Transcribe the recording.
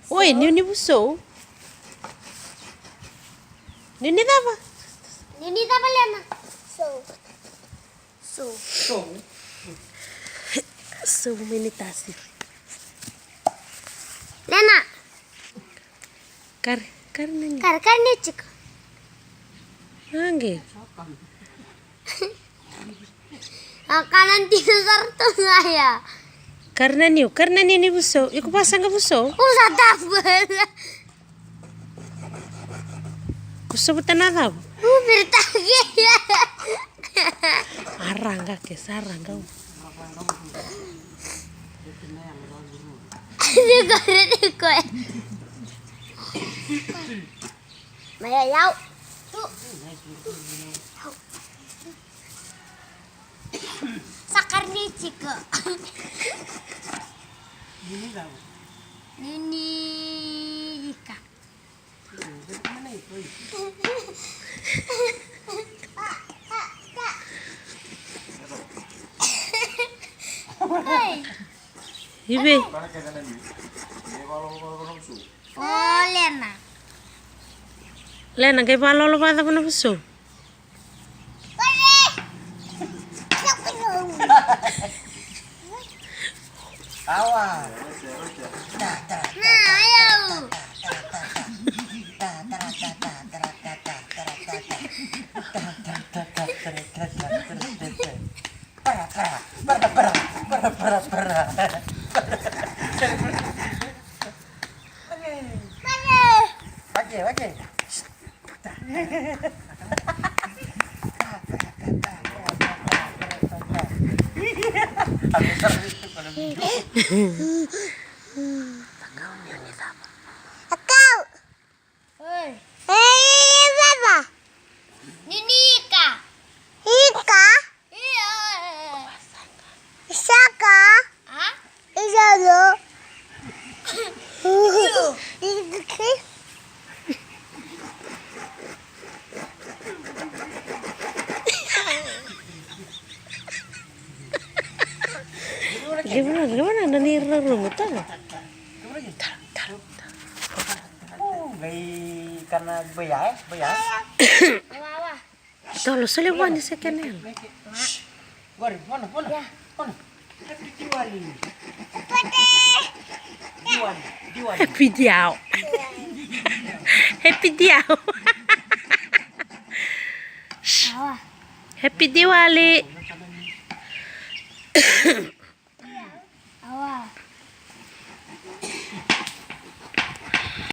Oi, Nini busou. Nini tava. So meditasi. Lena, Karena ni. karena cik. Angge. Kanan dinosaur tuh nggak ya? Karena ni busou. Iku pasang ke busou. Usah tabel. Busou bukan apa? Bertagi ya. Arang ke sarang kau. Ini kau. Maya yau. Sakarnya cika. Ini Ika. Ibe. Oh, Lena. Lena kay palolo pa ta na busou. Awas. Nah, ayo. Oke. Kau. Hei, Baba. Ini Ika. Ika? Iya. Isaka? Hah? Isaka. Itu. Gimana nanira rumutan? Karena bayar. Wah. Tolo saliwan sa kanel. Wari, mana? Happy Diwali. Diwali. Happy diaw. Happy diaw. Wah. Happy Diwali.